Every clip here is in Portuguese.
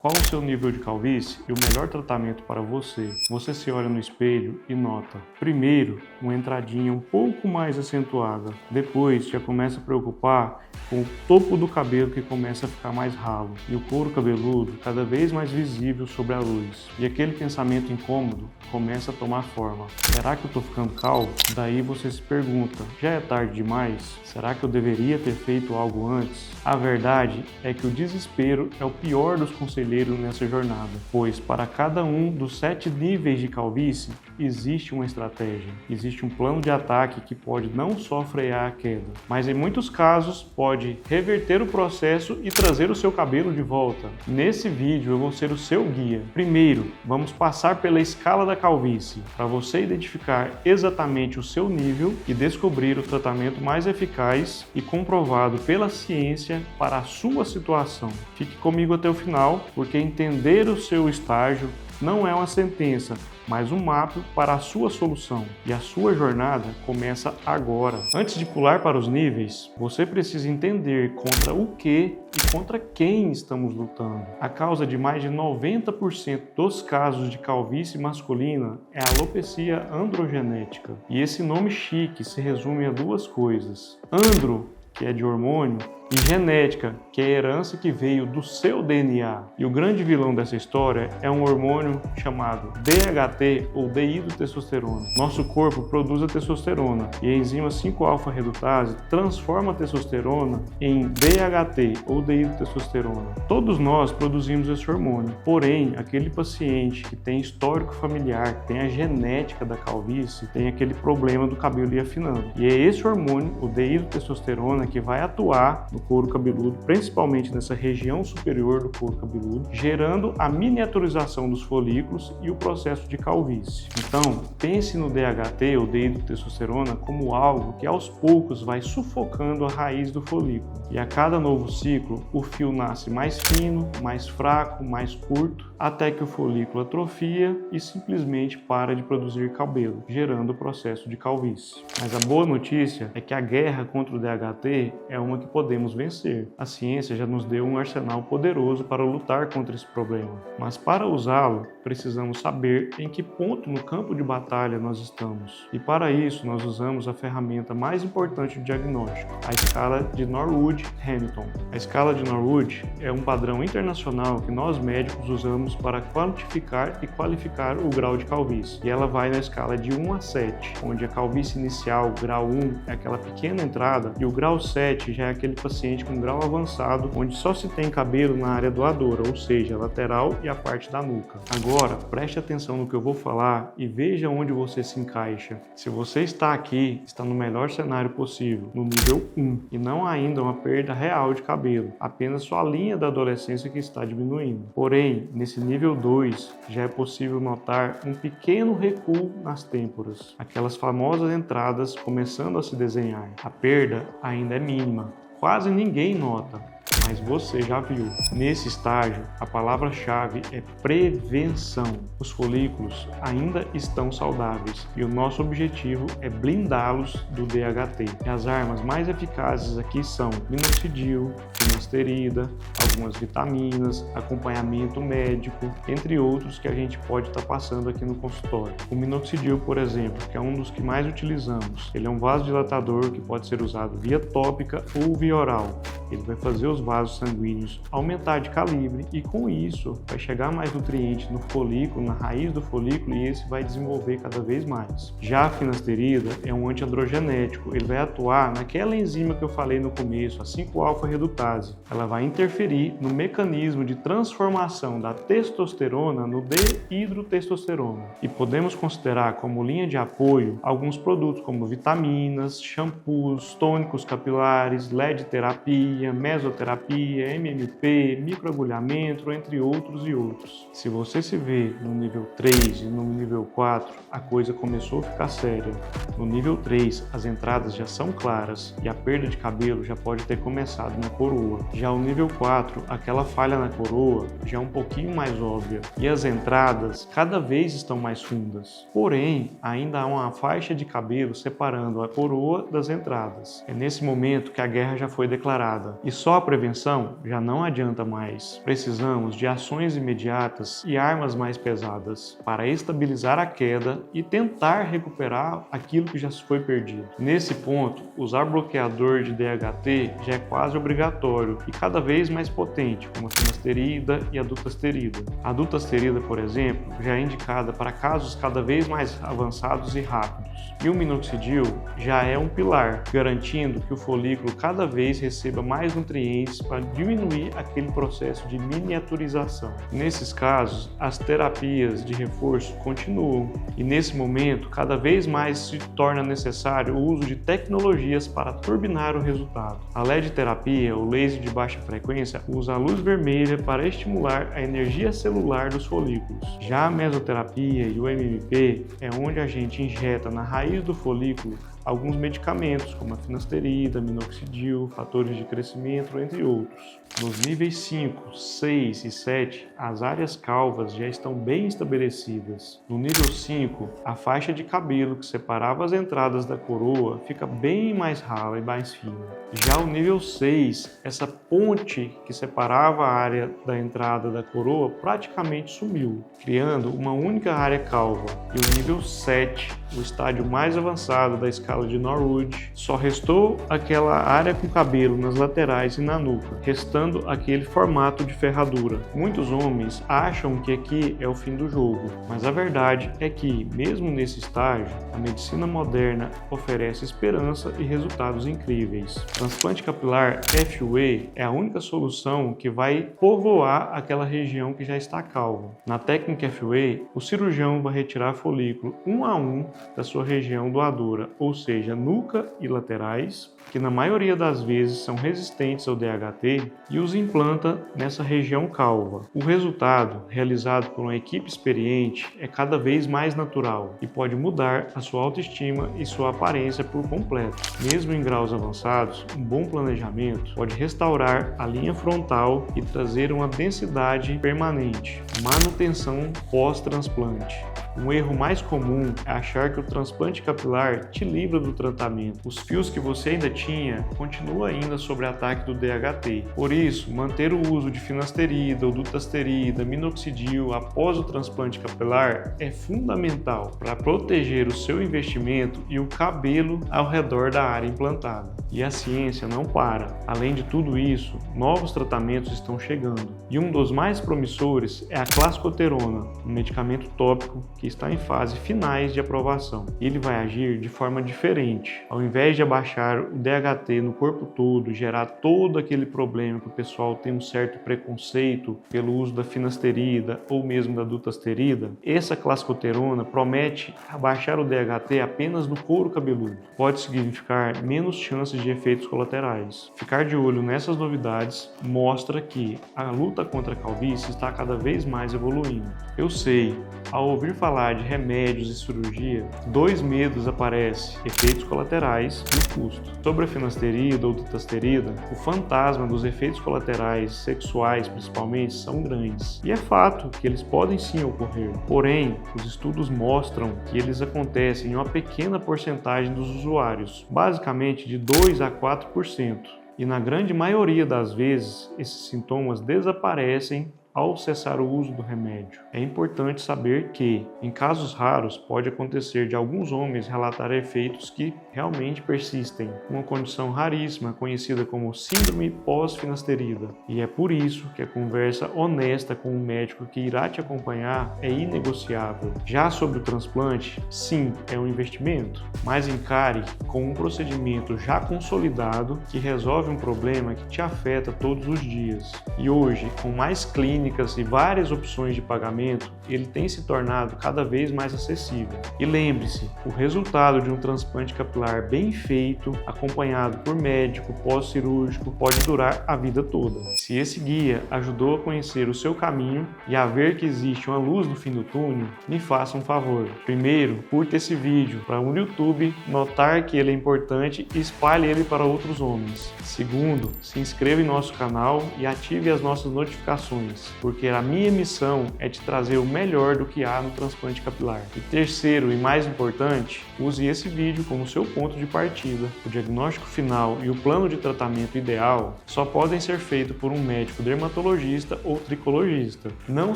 Qual o seu nível de calvície e o melhor tratamento para você? Você se olha no espelho e nota, primeiro, uma entradinha um pouco mais acentuada. Depois, já começa a preocupar com o topo do cabelo que começa a ficar mais ralo e o couro cabeludo cada vez mais visível sobre a luz. E aquele pensamento incômodo começa a tomar forma. Será que eu estou ficando calvo? Daí você se pergunta, já é tarde demais? Será que eu deveria ter feito algo antes? A verdade é que o desespero é o pior dos conselheiros nessa jornada, pois para cada um dos 7 níveis de calvície existe uma estratégia, existe um plano de ataque que pode não só frear a queda, mas em muitos casos pode reverter o processo e trazer o seu cabelo de volta. Nesse vídeo eu vou ser o seu guia. Primeiro, vamos passar pela escala da calvície, para você identificar exatamente o seu nível e descobrir o tratamento mais eficaz e comprovado pela ciência para a sua situação. Fique comigo até o final, porque entender o seu estágio não é uma sentença, mas um mapa para a sua solução. E a sua jornada começa agora. Antes de pular para os níveis, você precisa entender contra o que e contra quem estamos lutando. A causa de mais de 90% dos casos de calvície masculina é a alopecia androgenética. E esse nome chique se resume a 2 coisas. Andro, que é de hormônio, e genética, que é a herança que veio do seu DNA. E o grande vilão dessa história é um hormônio chamado DHT ou dihidrotestosterona. Nosso corpo produz a testosterona e a enzima 5-alfa-redutase transforma a testosterona em DHT ou dihidrotestosterona. Todos nós produzimos esse hormônio, porém, aquele paciente que tem histórico familiar, que tem a genética da calvície, tem aquele problema do cabelo ir afinando. E é esse hormônio, o dihidrotestosterona, que vai atuar no couro cabeludo, principalmente nessa região superior do couro cabeludo, gerando a miniaturização dos folículos e o processo de calvície. Então, pense no DHT ou dihidrotestosterona como algo que aos poucos vai sufocando a raiz do folículo. E a cada novo ciclo, o fio nasce mais fino, mais fraco, mais curto, até que o folículo atrofia e simplesmente para de produzir cabelo, gerando o processo de calvície. Mas a boa notícia é que a guerra contra o DHT é uma que podemos vencer. A ciência já nos deu um arsenal poderoso para lutar contra esse problema. Mas para usá-lo, precisamos saber em que ponto no campo de batalha nós estamos. E para isso, nós usamos a ferramenta mais importante do diagnóstico, a escala de Norwood-Hamilton. A escala de Norwood é um padrão internacional que nós médicos usamos para quantificar e qualificar o grau de calvície. E ela vai na escala de 1 a 7, onde a calvície inicial, grau 1, é aquela pequena entrada, e o grau 7 já é aquele paciente com grau avançado, onde só se tem cabelo na área doadora, ou seja, a lateral e a parte da nuca. Agora, preste atenção no que eu vou falar e veja onde você se encaixa. Se você está aqui, está no melhor cenário possível, no nível 1, e não ainda uma perda real de cabelo, apenas sua linha da adolescência que está diminuindo. Porém, nesse nível 2, já é possível notar um pequeno recuo nas têmporas, aquelas famosas entradas começando a se desenhar. A perda ainda é mínima, quase ninguém nota, mas você já viu. Nesse estágio, a palavra-chave é prevenção. Os folículos ainda estão saudáveis e o nosso objetivo é blindá-los do DHT. E as armas mais eficazes aqui são minoxidil, finasterida, algumas vitaminas, acompanhamento médico, entre outros que a gente pode estar passando aqui no consultório. O minoxidil, por exemplo, que é um dos que mais utilizamos, ele é um vasodilatador que pode ser usado via tópica ou via oral. Ele vai fazer os vasos sanguíneos aumentar de calibre e com isso vai chegar mais nutriente no folículo, na raiz do folículo, e esse vai desenvolver cada vez mais. Já a finasterida é um antiandrogenético, ele vai atuar naquela enzima que eu falei no começo, a 5-alfa-redutase. Ela vai interferir no mecanismo de transformação da testosterona no dihidrotestosterona. E podemos considerar como linha de apoio alguns produtos como vitaminas, shampoos, tônicos capilares, LED terapia, mesoterapia, MMP, microagulhamento, entre outros e outros. Se você se vê no nível 3 e no nível 4, a coisa começou a ficar séria. No nível 3, as entradas já são claras e a perda de cabelo já pode ter começado na coroa. Já o nível 4, aquela falha na coroa já é um pouquinho mais óbvia e as entradas cada vez estão mais fundas. Porém, ainda há uma faixa de cabelo separando a coroa das entradas. É nesse momento que a guerra já foi declarada e só a prevenção já não adianta mais. Precisamos de ações imediatas e armas mais pesadas para estabilizar a queda e tentar recuperar aquilo que já foi perdido. Nesse ponto, usar bloqueador de DHT já é quase obrigatório e cada vez mais potente, como a finasterida e a dutasterida. A dutasterida, por exemplo, já é indicada para casos cada vez mais avançados e rápidos. E o minoxidil já é um pilar, garantindo que o folículo cada vez receba mais nutrientes para diminuir aquele processo de miniaturização. Nesses casos, as terapias de reforço continuam e nesse momento cada vez mais se torna necessário o uso de tecnologias para turbinar o resultado. A LED terapia, ou laser de baixa frequência, usa a luz vermelha para estimular a energia celular dos folículos. Já a mesoterapia e o MMP é onde a gente injeta na raiz do folículo alguns medicamentos, como a finasterida, minoxidil, fatores de crescimento, entre outros. Nos níveis 5, 6 e 7, as áreas calvas já estão bem estabelecidas. No nível 5, a faixa de cabelo que separava as entradas da coroa fica bem mais rala e mais fina. Já o nível 6, essa ponte que separava a área da entrada da coroa praticamente sumiu, criando uma única área calva. E o nível 7, o estágio mais avançado da escala de Norwood, só restou aquela área com cabelo nas laterais e na nuca, restando aquele formato de ferradura. Muitos homens acham que aqui é o fim do jogo, mas a verdade é que, mesmo nesse estágio, a medicina moderna oferece esperança e resultados incríveis. Transplante capilar FUE é a única solução que vai povoar aquela região que já está calva. Na técnica FUE, o cirurgião vai retirar folículo um a um da sua região doadora, ou seja, nuca e laterais, que na maioria das vezes são resistentes ao DHT, e os implanta nessa região calva. O resultado, realizado por uma equipe experiente, é cada vez mais natural e pode mudar a sua autoestima e sua aparência por completo. Mesmo em graus avançados, um bom planejamento pode restaurar a linha frontal e trazer uma densidade permanente. Manutenção pós-transplante. Um erro mais comum é achar que o transplante capilar te livra do tratamento. Os fios que você ainda tinha continuam ainda sob ataque do DHT. Por isso, manter o uso de finasterida ou dutasterida, minoxidil após o transplante capilar é fundamental para proteger o seu investimento e o cabelo ao redor da área implantada. E a ciência não para. Além de tudo isso, novos tratamentos estão chegando. E um dos mais promissores é a clascoterona, um medicamento tópico que está em fase finais de aprovação. Ele vai agir de forma diferente. Ao invés de abaixar o DHT no corpo todo e gerar todo aquele problema que o pessoal tem um certo preconceito pelo uso da finasterida ou mesmo da dutasterida, essa clascoterona promete abaixar o DHT apenas no couro cabeludo. Pode significar menos chances de efeitos colaterais. Ficar de olho nessas novidades mostra que a luta contra a calvície está cada vez mais evoluindo. Eu sei, ao ouvir falar de remédios e cirurgia, dois medos aparecem: efeitos colaterais e o custo. Sobre a finasterida ou dutasterida, o fantasma dos efeitos colaterais sexuais, principalmente, são grandes. E é fato que eles podem sim ocorrer. Porém, os estudos mostram que eles acontecem em uma pequena porcentagem dos usuários, basicamente de 2 a 4%. E na grande maioria das vezes, esses sintomas desaparecem ao cessar o uso do remédio. É importante saber que, em casos raros, pode acontecer de alguns homens relatar efeitos que realmente persistem, uma condição raríssima conhecida como síndrome pós-finasterida. E é por isso que a conversa honesta com o médico que irá te acompanhar é inegociável. Já sobre o transplante, sim, é um investimento, mas encare com um procedimento já consolidado que resolve um problema que te afeta todos os dias. E hoje, com mais clínicas e várias opções de pagamento, ele tem se tornado cada vez mais acessível. E lembre-se, o resultado de um transplante capilar bem feito, acompanhado por médico pós-cirúrgico, pode durar a vida toda. Se esse guia ajudou a conhecer o seu caminho e a ver que existe uma luz no fim do túnel, me faça um favor. Primeiro, curta esse vídeo para o YouTube notar que ele é importante e espalhe ele para outros homens. Segundo, se inscreva em nosso canal e ative as nossas notificações. porque a minha missão é te trazer o melhor do que há no transplante capilar. E terceiro e mais importante, use esse vídeo como seu ponto de partida. O diagnóstico final e o plano de tratamento ideal só podem ser feitos por um médico dermatologista ou tricologista. Não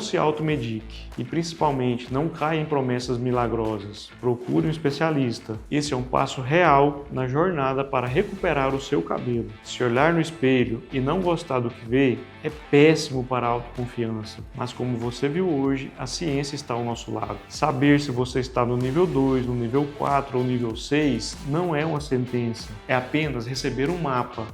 se automedique e principalmente não caia em promessas milagrosas. Procure um especialista. Esse é um passo real na jornada para recuperar o seu cabelo. Se olhar no espelho e não gostar do que vê, é péssimo para a autoconfiança. Mas como você viu hoje, a ciência está ao nosso lado. Saber se você está no nível 2, no nível 4 ou nível 6 não é uma sentença. É apenas receber um mapa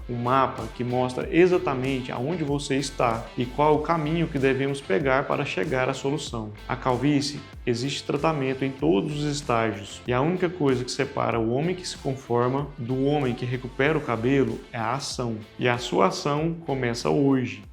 que mostra exatamente aonde você está e qual o caminho que devemos pegar para chegar à solução. A calvície existe tratamento em todos os estágios e a única coisa que separa o homem que se conforma do homem que recupera o cabelo é a ação. E a sua ação começa hoje.